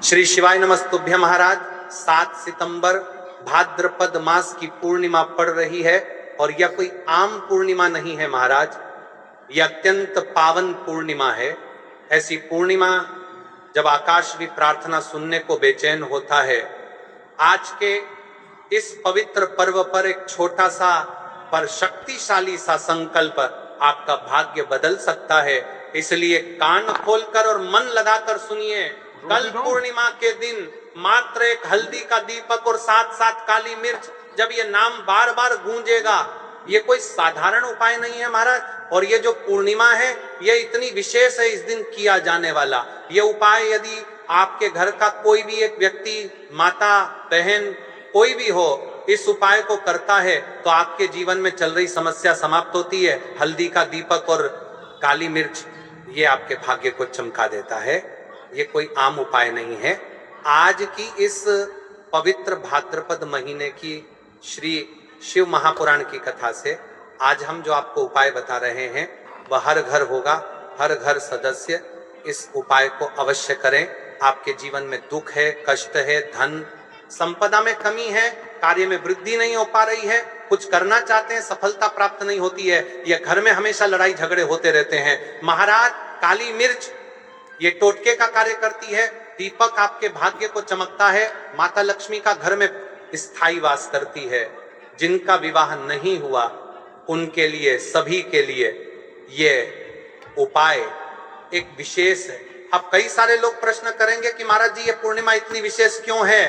श्री शिवाय नमस्तुभ्य महाराज। 7 सितंबर भाद्रपद मास की पूर्णिमा पड़ रही है और यह कोई आम पूर्णिमा नहीं है महाराज, यह अत्यंत पावन पूर्णिमा है। ऐसी पूर्णिमा जब आकाश भी प्रार्थना सुनने को बेचैन होता है। आज के इस पवित्र पर्व पर एक छोटा सा पर शक्तिशाली सा संकल्प आपका भाग्य बदल सकता है, इसलिए कान खोलकर और मन लगाकर सुनिए। कल पूर्णिमा के दिन मात्र एक हल्दी का दीपक और साथ साथ काली मिर्च, जब ये नाम बार बार गूंजेगा, ये कोई साधारण उपाय नहीं है महाराज। और ये जो पूर्णिमा है ये इतनी विशेष है, इस दिन किया जाने वाला ये उपाय यदि आपके घर का कोई भी एक व्यक्ति, माता बहन कोई भी हो, इस उपाय को करता है तो आपके जीवन में चल रही समस्या समाप्त होती है। हल्दी का दीपक और काली मिर्च ये आपके भाग्य को चमका देता है, ये कोई आम उपाय नहीं है। आज की इस पवित्र भाद्रपद महीने की श्री शिव महापुराण की कथा से आज हम जो आपको उपाय बता रहे हैं वह हर घर होगा, हर घर सदस्य इस उपाय को अवश्य करें। आपके जीवन में दुख है, कष्ट है, धन संपदा में कमी है, कार्य में वृद्धि नहीं हो पा रही है, कुछ करना चाहते हैं सफलता प्राप्त नहीं होती है, या घर में हमेशा लड़ाई झगड़े होते रहते हैं। महाराज काली मिर्च ये टोटके का कार्य करती है, दीपक आपके भाग्य को चमकता है, माता लक्ष्मी का घर में स्थायी वास करती है। जिनका विवाह नहीं हुआ उनके लिए, सभी के लिए ये उपाय एक विशेष है। अब कई सारे लोग प्रश्न करेंगे कि महाराज जी ये पूर्णिमा इतनी विशेष क्यों है?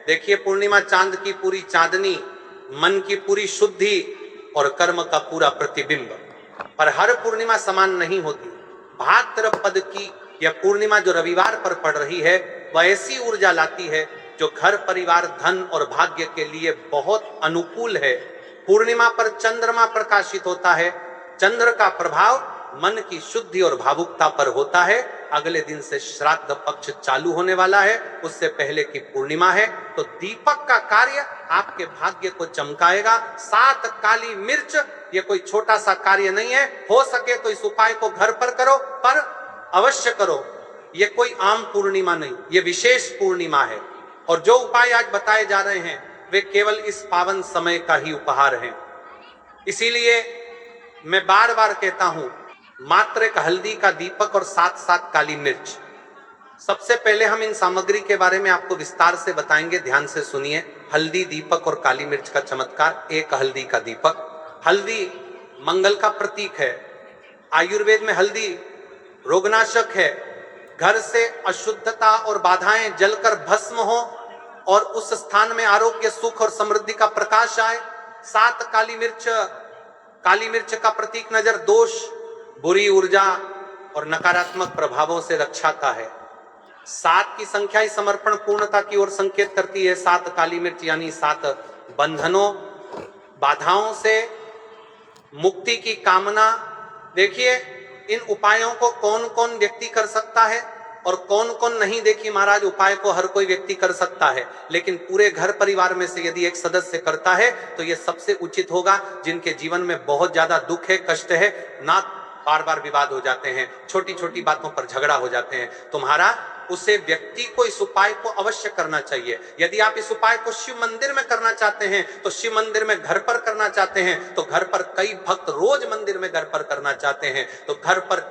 देखिए, पूर्णिमा चांद की पूरी चांदनी, मन की पूरी शुद्धि और कर्म का पूरा प्रतिबिंब, पर हर पूर्णिमा समान नहीं होती। भाद्रपद की यह पूर्णिमा जो रविवार पर पड़ रही है वह ऐसी ऊर्जा लाती है जो घर परिवार, धन और भाग्य के लिए बहुत अनुकूल है। पूर्णिमा पर चंद्रमा प्रकाशित होता है, चंद्र का प्रभाव मन की शुद्धि और भावुकता पर होता है। अगले दिन से श्राद्ध पक्ष चालू होने वाला है, उससे पहले की पूर्णिमा है, तो दीपक का कार्य आपके भाग्य को चमकाएगा। 7 काली मिर्च ये कोई छोटा सा कार्य नहीं है। हो सके तो इस उपाय को घर पर करो, पर अवश्य करो। ये कोई आम पूर्णिमा नहीं, ये विशेष पूर्णिमा है। और जो उपाय आज बताए जा रहे हैं वे केवल इस पावन समय का ही उपहार हैं। इसीलिए मैं बार बार कहता हूं, मात्र एक हल्दी का दीपक और साथ साथ काली मिर्च। सबसे पहले हम इन सामग्री के बारे में आपको विस्तार से बताएंगे, ध्यान से सुनिए। हल्दी, दीपक और काली मिर्च का चमत्कार। एक हल्दी का दीपक। हल्दी मंगल का प्रतीक है। आयुर्वेद में हल्दी रोगनाशक है। घर से अशुद्धता और बाधाएं जलकर भस्म हो और उस स्थान में आरोग्य, सुख और समृद्धि का प्रकाश आए। 7 काली मिर्च का प्रतीक नजर दोष, बुरी ऊर्जा और नकारात्मक प्रभावों से रक्षाता है। 7 की संख्या ही समर्पण, पूर्णता की ओर संकेत करती है। 7 काली मिर्च यानी 7 बंधनों, बाधाओं से मुक्ति की कामना। देखिए, इन उपायों को कौन कौन व्यक्ति कर सकता है और कौन कौन नहीं। देखिए महाराज, उपाय को हर कोई व्यक्ति कर सकता है, लेकिन पूरे घर परिवार में से यदि एक सदस्य करता है तो यह सबसे उचित होगा। जिनके जीवन में बहुत ज्यादा दुख है, कष्ट है, ना बार बार विवाद हो जाते हैं, छोटी छोटी बातों पर झगड़ा हो जाते हैं, तुम्हारा उसे व्यक्ति को इस उपाय को अवश्य करना चाहिए। यदि आप इस उपाय को शिव मंदिर में करना चाहते हैं तो शिव मंदिर में, घर पर करना चाहते हैं तो घर पर, कई भक्त रोज मंदिर में घर पर करना चाहते हैं तो घर पर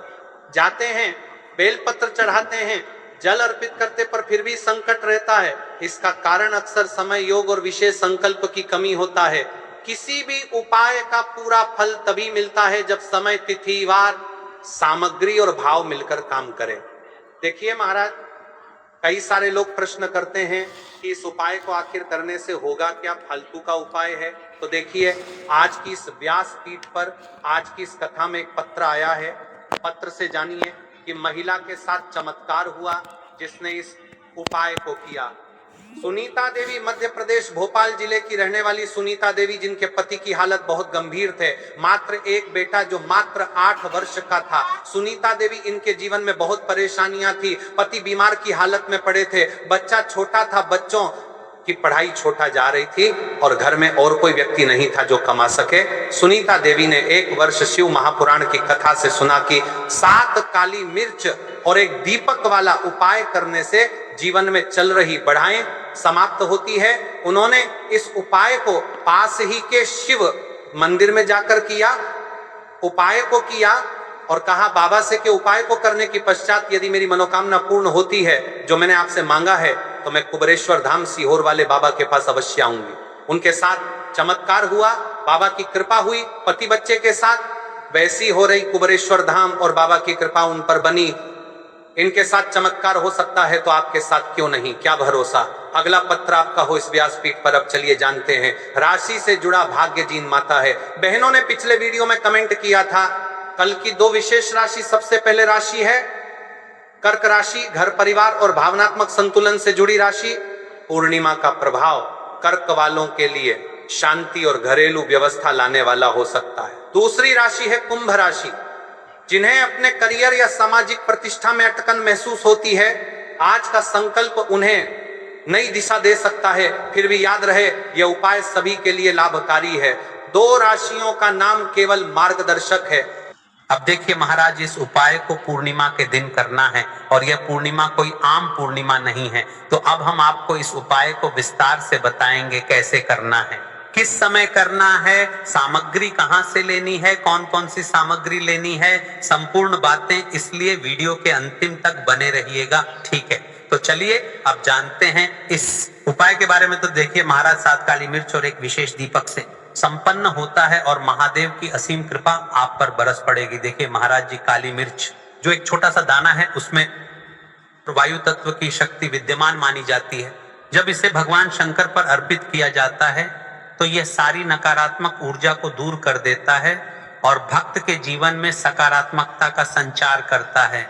जाते हैं, बेलपत्र चढ़ाते हैं, जल अर्पित करते, पर फिर भी संकट रहता है। इसका कारण अक्सर समय, योग और विशेष संकल्प की कमी होता है। किसी भी उपाय का पूरा फल तभी मिलता है जब समय, तिथि, वार, सामग्री और भाव मिलकर काम करें। देखिए महाराज, कई सारे लोग प्रश्न करते हैं कि इस उपाय को आखिर करने से होगा क्या, फालतू का उपाय है। तो देखिए, आज की इस व्यास पीठ पर, आज की इस कथा में एक पत्र आया है। पत्र से जानिए कि महिला के साथ चमत्कार हुआ जिसने इस उपाय को किया। सुनीता देवी, मध्य प्रदेश भोपाल जिले की रहने वाली सुनीता देवी, जिनके पति की हालत बहुत गंभीर थे, मात्र एक बेटा जो मात्र 8 वर्ष का था। सुनीता देवी, इनके जीवन में बहुत परेशानियां थी, पति बीमार की हालत में पड़े थे, बच्चा छोटा था, बच्चों की पढ़ाई छोटा जा रही थी और घर में और कोई व्यक्ति नहीं था जो कमा सके। सुनीता देवी ने 1 वर्ष शिव महापुराण की कथा से सुना कि 7 काली मिर्च और एक दीपक वाला उपाय करने से जीवन में चल रही बढ़ाएं समाप्त होती है। उन्होंने इस उपाय को पास ही के शिव मंदिर में जाकर किया, उपाय को किया और कहा बाबा से कि उपाय को करने के पश्चात यदि मेरी मनोकामना पूर्ण होती है जो मैंने आपसे मांगा है तो मैं कुबेरेश्वर धाम सीहोर वाले बाबा के पास अवश्य आऊंगी। उनके साथ चमत्कार हुआ, बाबा की कृपा हुई, पति बच्चे के साथ वैसी हो रही कुबेरेश्वर धाम और बाबा की कृपा उन पर बनी। इनके साथ चमत्कार हो सकता है तो आपके साथ क्यों नहीं, क्या भरोसा। अगला पत्र आपका हो इस व्यासपीठ पर। अब चलिए जानते हैं राशि से जुड़ा भाग्य जीन माता है। बहनों ने पिछले वीडियो में कमेंट किया था कल की 2 विशेष राशि। सबसे पहले राशि है कर्क राशि, घर परिवार और भावनात्मक संतुलन से जुड़ी राशि। पूर्णिमा का प्रभाव कर्क वालों के लिए शांति और घरेलू व्यवस्था लाने वाला हो सकता है। दूसरी राशि है कुंभ राशि, जिन्हें अपने करियर या सामाजिक प्रतिष्ठा में अटकन महसूस होती है। आज का संकल्प उन्हें नई दिशा दे सकता है। फिर भी याद रहे यह उपाय सभी के लिए लाभकारी है। 2 राशियों का नाम केवल मार्गदर्शक है। अब देखिए महाराज, इस उपाय को पूर्णिमा के दिन करना है और यह पूर्णिमा कोई आम पूर्णिमा नहीं है। तो अब हम आपको इस उपाय को विस्तार से बताएंगे कैसे करना है, किस समय करना है, सामग्री कहां से लेनी है, कौन कौन सी सामग्री लेनी है, संपूर्ण बातें। इसलिए वीडियो के अंतिम तक बने रहिएगा, ठीक है। तो चलिए अब जानते हैं इस उपाय के बारे में। तो देखिए महाराज, 7 काली मिर्च और एक विशेष दीपक से संपन्न होता है और महादेव की असीम कृपा आप पर बरस पड़ेगी। देखिए महाराज जी, काली मिर्च जो एक छोटा सा दाना है उसमें वायु तत्व की शक्ति विद्यमान मानी जाती है। जब इसे भगवान शंकर पर अर्पित किया जाता है तो यह सारी नकारात्मक ऊर्जा को दूर कर देता है और भक्त के जीवन में सकारात्मकता का संचार करता है।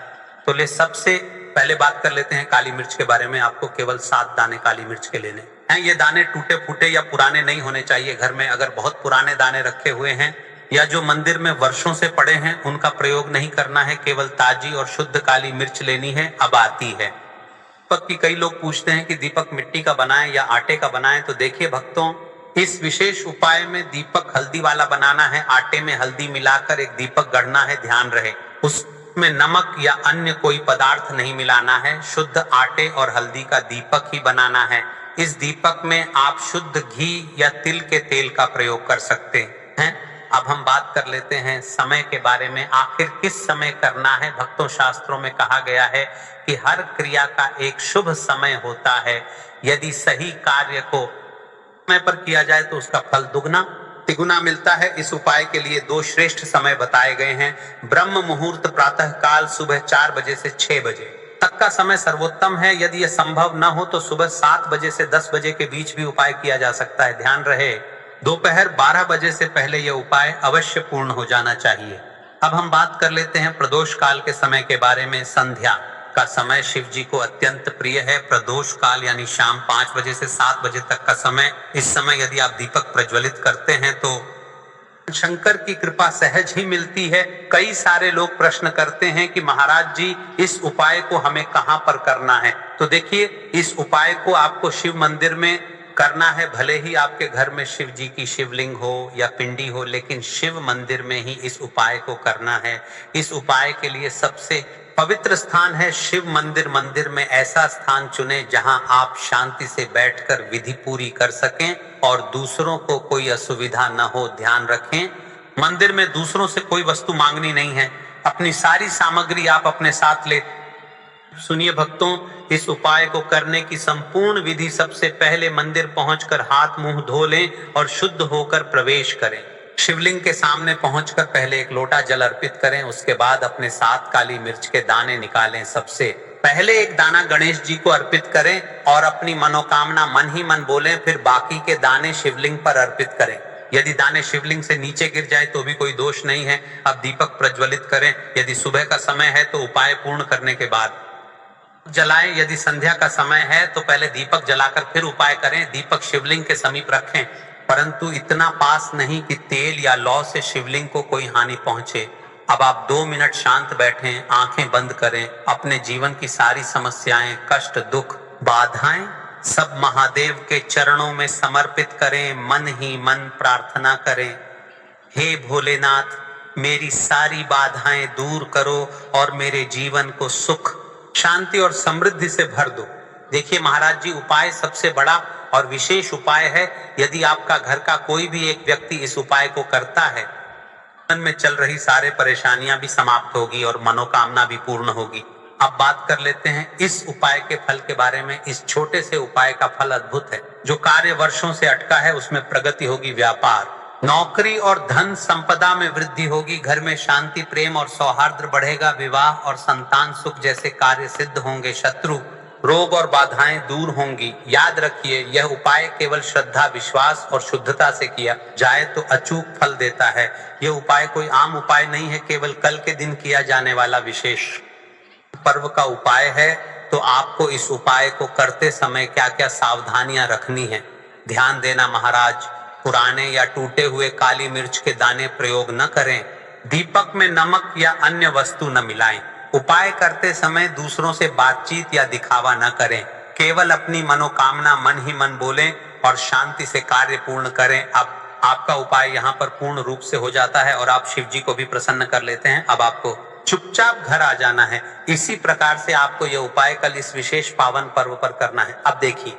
तो ले सबसे पहले बात कर लेते हैं काली मिर्च के बारे में। आपको केवल 7 दाने काली मिर्च के लेने हैं। ये दाने टूटे फूटे या पुराने नहीं होने चाहिए। घर में अगर बहुत पुराने दाने रखे हुए हैं या जो मंदिर में वर्षों से पड़े हैं उनका प्रयोग नहीं करना है। केवल ताजी और शुद्ध काली मिर्च लेनी है। अब आती है दीपक की। कई लोग पूछते हैं कि दीपक मिट्टी का बनाएं या आटे का बनाएं। तो देखिए भक्तों, इस विशेष उपाय में दीपक हल्दी वाला बनाना है। आटे में हल्दी मिलाकर एक दीपक गढ़ना है। ध्यान रहे उसमें नमक या अन्य कोई पदार्थ नहीं मिलाना है। शुद्ध आटे और हल्दी का दीपक ही बनाना है। इस दीपक में आप शुद्ध घी या तिल के तेल का प्रयोग कर सकते हैं। अब हम बात कर लेते हैं समय के बारे में। आखिर किस समय करना है। भक्तों, शास्त्रों में कहा गया है कि हर क्रिया का एक शुभ समय होता है। यदि सही कार्य को समय पर किया जाए तो उसका फल दुगना तिगुना मिलता है। इस उपाय के लिए 2 श्रेष्ठ समय बताए गए हैं। ब्रह्म मुहूर्त प्रातः काल सुबह 4 बजे से 6 बजे तक का समय सर्वोत्तम है। यदि यह संभव न हो तो सुबह 7 बजे से 10 बजे के बीच भी उपाय किया जा सकता है। ध्यान रहे दोपहर 12 बजे से पहले यह उपाय अवश्य पूर्ण हो जाना चाहिए। अब हम बात कर लेते हैं प्रदोष काल के समय के बारे में। संध्या का समय शिव जी को अत्यंत प्रिय है। प्रदोष काल यानी शाम 5 बजे से 7 बजे तक का समय। इस समय यदि आप दीपक प्रज्वलित करते हैं तो शंकर की कृपा सहज ही मिलती है। कई सारे लोग प्रश्न करते हैं कि महाराज जी, इस उपाय को हमें कहां पर करना है। तो देखिए, इस उपाय को आपको शिव मंदिर में करना है। भले ही आपके घर में शिव जी की शिवलिंग हो या पिंडी हो, लेकिन शिव मंदिर में ही इस उपाय को करना है। इस उपाय के लिए सबसे पवित्र स्थान है शिव मंदिर। मंदिर में ऐसा स्थान चुने जहां आप शांति से बैठकर विधि पूरी कर सकें और दूसरों को कोई असुविधा न हो। ध्यान रखें, मंदिर में दूसरों से कोई वस्तु मांगनी नहीं है। अपनी सारी सामग्री आप अपने साथ ले। सुनिए भक्तों, इस उपाय को करने की संपूर्ण विधि सबसे पहले मंदिर पहुंचकर हाथ मुंह धो लें और शुद्ध होकर प्रवेश करें। शिवलिंग के सामने पहुंचकर पहले एक लोटा जल अर्पित करें। उसके बाद अपने 7 काली मिर्च के दाने निकालें। सबसे पहले एक दाना गणेश जी को अर्पित करें और अपनी मनोकामना मन ही मन बोलें। फिर बाकी के दाने शिवलिंग पर अर्पित करें। यदि दाने शिवलिंग से नीचे गिर जाए तो भी कोई दोष नहीं है। अब दीपक प्रज्वलित करें। यदि सुबह का समय है तो उपाय पूर्ण करने के बाद जलाएं। यदि संध्या का समय है तो पहले दीपक जलाकर फिर उपाय करें। दीपक शिवलिंग के समीप रखें, परंतु इतना पास नहीं कि तेल या लौ से शिवलिंग को कोई हानि पहुंचे। अब आप 2 मिनट शांत बैठें, आंखें बंद करें। अपने जीवन की सारी समस्याएं, कष्ट, दुख, बाधाएं सब महादेव के चरणों में समर्पित करें। मन ही मन प्रार्थना करें, हे भोलेनाथ, मेरी सारी बाधाएं दूर करो और मेरे जीवन को सुख, शांति और समृद्धि से भर दो। देखिए महाराज जी, उपाय सबसे बड़ा और विशेष उपाय है। यदि आपका घर का कोई भी एक व्यक्ति इस उपाय को करता है, मन में चल रही सारे परेशानियां भी समाप्त होगी और मनोकामना भी पूर्ण होगी। अब बात कर लेते हैं इस उपाय के फल के बारे में। इस छोटे से उपाय का फल अद्भुत है। जो कार्य वर्षों से अटका है उसमें प्रगति होगी, व्यापार, नौकरी और धन संपदा में वृद्धि होगी, घर में शांति, प्रेम और सौहार्द बढ़ेगा, विवाह और संतान सुख जैसे कार्य सिद्ध होंगे, शत्रु, रोग और बाधाएं दूर होंगी। याद रखिए, यह उपाय केवल श्रद्धा, विश्वास और शुद्धता से किया जाए तो अचूक फल देता है। यह उपाय कोई आम उपाय नहीं है, केवल कल के दिन किया जाने वाला विशेष पर्व का उपाय है। तो आपको इस उपाय को करते समय क्या क्या सावधानियां रखनी है, ध्यान देना महाराज। पुराने या टूटे हुए काली मिर्च के दाने प्रयोग न करें। दीपक में नमक या अन्य वस्तु न मिलाएं। उपाय करते समय दूसरों से बातचीत या दिखावा न करें। केवल अपनी मनोकामना मन ही मन बोलें और शांति से कार्य पूर्ण करें। अब आपका उपाय यहाँ पर पूर्ण रूप से हो जाता है और आप शिव जी को भी प्रसन्न कर लेते हैं। अब आपको चुपचाप घर आ जाना है। इसी प्रकार से आपको यह उपाय कल इस विशेष पावन पर्व पर करना है। अब देखिए,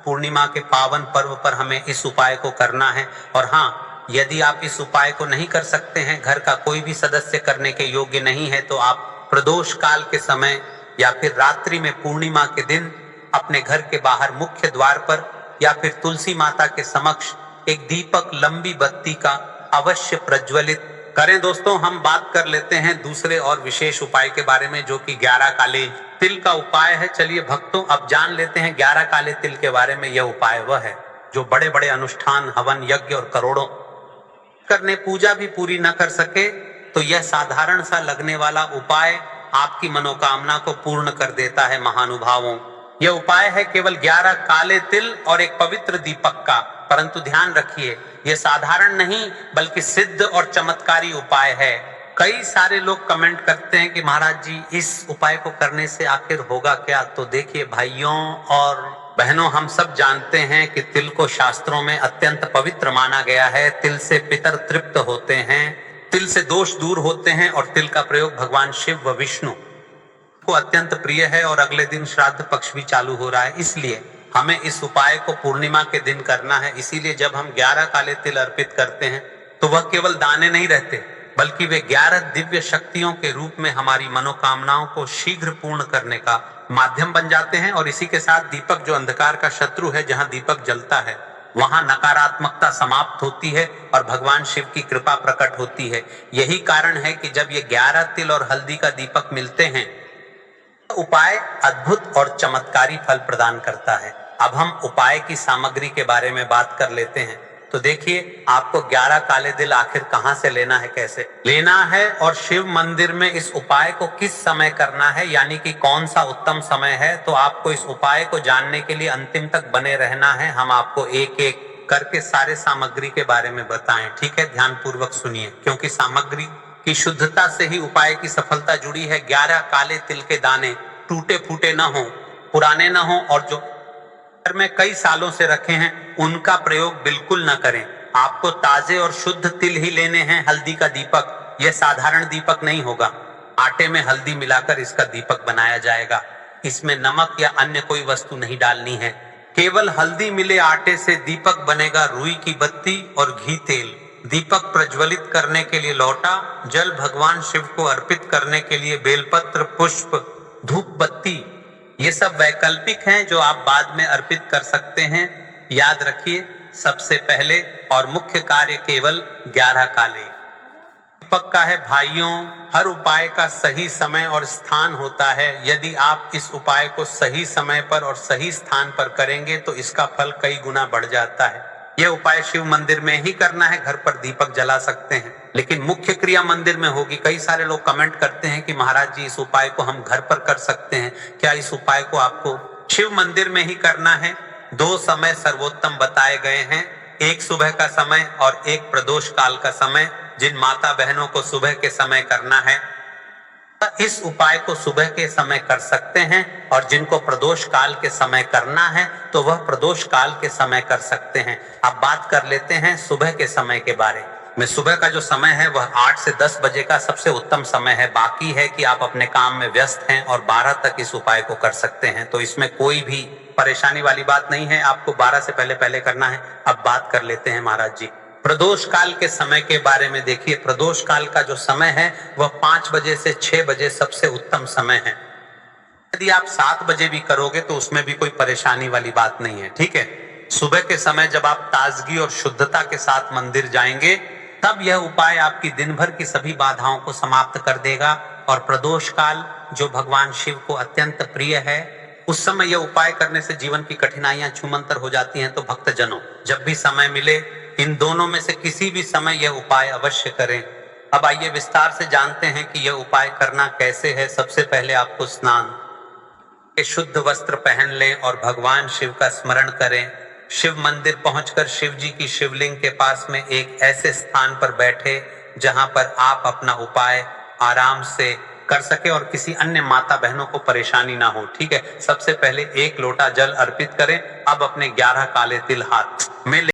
पूर्णिमा के पावन पर्व पर हमें इस उपाय को करना है। और हाँ, यदि आप इस उपाय को नहीं कर सकते हैं, घर का कोई भी सदस्य करने के योग्य नहीं है, तो आप प्रदोष काल के समय या फिर रात्रि में पूर्णिमा के दिन अपने घर के बाहर मुख्य द्वार पर या फिर तुलसी माता के समक्ष एक दीपक, लंबी बत्ती का अवश्य प्रज्वलित करें। दोस्तों, हम बात कर लेते हैं दूसरे और विशेष उपाय के बारे में, जो कि 11 काले तिल का उपाय है। चलिए भक्तों, अब जान लेते हैं 11 काले तिल के बारे में। यह उपाय वह है जो बड़े बड़े अनुष्ठान, हवन, यज्ञ और करोड़ों करने पूजा भी पूरी न कर सके, तो यह साधारण सा लगने वाला उपाय आपकी मनोकामना को पूर्ण कर देता है। महानुभावों, यह उपाय है केवल 11 काले तिल और एक पवित्र दीपक का। परंतु ध्यान रखिए, यह साधारण नहीं बल्कि सिद्ध और चमत्कारी उपाय है। कई सारे लोग कमेंट करते हैं कि महाराज जी, इस उपाय को करने से आखिर होगा क्या? तो देखिए भाइयों और बहनों, हम सब जानते हैं कि तिल को शास्त्रों में अत्यंत पवित्र माना गया है। तिल से पितर तृप्त होते हैं, तिल से दोष दूर होते हैं और तिल का प्रयोग भगवान शिव व विष्णु को अत्यंत प्रिय है। और अगले दिन श्राद्ध पक्ष भी चालू हो रहा है, इसलिए हमें इस उपाय को पूर्णिमा के दिन करना है। इसीलिए जब हम 11 काले तिल अर्पित करते हैं तो वह केवल दाने नहीं रहते, बल्कि वे 11 दिव्य शक्तियों के रूप में हमारी मनोकामनाओं को शीघ्र पूर्ण करने का माध्यम बन जाते हैं। और इसी के साथ दीपक, जो अंधकार का शत्रु है, जहां दीपक जलता है वहां नकारात्मकता समाप्त होती है और भगवान शिव की कृपा प्रकट होती है। यही कारण है कि जब ये 11 तिल और हल्दी का दीपक मिलते हैं, उपाय अद्भुत और चमत्कारी फल प्रदान करता है। अब हम उपाय की सामग्री के बारे में बात कर लेते हैं। तो देखिए, आपको 11 काले तिल आखिर कहां से लेना है, कैसे लेना है, और शिव मंदिर में इस उपाय को किस समय करना है, यानी कि कौन सा उत्तम समय है। तो आपको इस उपाय को जानने के लिए अंतिम तक बने रहना है। हम आपको एक एक करके सारे सामग्री के बारे में बताएं, ठीक है? ध्यान पूर्वक सुनिए, क्योंकि सामग्री की शुद्धता से ही उपाय की सफलता जुड़ी है। 11 काले तिल के दाने टूटे फूटे न हो, पुराने न हो, और जो घर में कई सालों से रखे हैं उनका प्रयोग बिल्कुल न करें। आपको ताजे और शुद्ध तिल ही लेने हैं। हल्दी का दीपक, यह साधारण दीपक नहीं होगा। आटे में हल्दी मिलाकर इसका दीपक बनाया जाएगा। इसमें नमक या अन्य कोई वस्तु नहीं डालनी है। केवल हल्दी मिले आटे से दीपक बनेगा। रुई की बत्ती और घी तेल, दीपक प्रज्वलित करने के लिए लोटा, जल भगवान शिव को अर्पित करने के लिए बेलपत्र, पुष्प, धूप बत्ती, ये सब वैकल्पिक हैं जो आप बाद में अर्पित कर सकते हैं। याद रखिए, सबसे पहले और मुख्य कार्य केवल 11 काले दीपक का है। भाइयों, हर उपाय का सही समय और स्थान होता है। यदि आप इस उपाय को सही समय पर और सही स्थान पर करेंगे तो इसका फल कई गुना बढ़ जाता है। यह उपाय शिव मंदिर में ही करना है। घर पर दीपक जला सकते हैं, लेकिन मुख्य क्रिया मंदिर में होगी। कई सारे लोग कमेंट करते हैं कि महाराज जी, इस उपाय को हम घर पर कर सकते हैं क्या? इस उपाय को आपको शिव मंदिर में ही करना है। 2 समय सर्वोत्तम बताए गए हैं, एक सुबह का समय और एक प्रदोष काल का समय। जिन माता बहनों को सुबह के समय करना है, इस उपाय को सुबह के समय कर सकते हैं, और जिनको प्रदोष काल के समय करना है तो वह प्रदोष काल के समय कर सकते हैं। अब बात कर लेते हैं सुबह के समय के बारे। में सुबह का जो समय है वह 8 से 10 बजे का सबसे उत्तम समय है। बाकी है कि आप अपने काम में व्यस्त हैं और 12 तक इस उपाय को कर सकते हैं, तो इसमें कोई भी परेशानी वाली बात नहीं है। आपको 12 से पहले पहले करना है। अब बात कर लेते हैं महाराज जी प्रदोष काल के समय के बारे में। देखिए, प्रदोष काल का जो समय है वह 5 बजे से 6 बजे सबसे उत्तम समय है। यदि आप 7 बजे भी करोगे तो उसमें भी कोई परेशानी वाली बात नहीं है, ठीक है। सुबह के समय जब आप ताजगी और शुद्धता के साथ मंदिर जाएंगे तब यह उपाय आपकी दिन भर की सभी बाधाओं को समाप्त कर देगा। और प्रदोष काल जो भगवान शिव को अत्यंत प्रिय है, उस समय यह उपाय करने से जीवन की कठिनाइयां छूमंतर हो जाती हैं। तो भक्तजनों, जब भी समय मिले इन दोनों में से किसी भी समय यह उपाय अवश्य करें। अब आइए विस्तार से जानते हैं कि यह उपाय करना कैसे है। सबसे पहले आपको स्नान के शुद्ध वस्त्र पहन लें और भगवान शिव का स्मरण करें। शिव मंदिर पहुंचकर शिव जी की शिवलिंग के पास में एक ऐसे स्थान पर बैठे जहां पर आप अपना उपाय आराम से कर सके और किसी अन्य माता बहनों को परेशानी ना हो, ठीक है। सबसे पहले 1 लोटा जल अर्पित करें। अब अपने 11 काले तिल हाथ में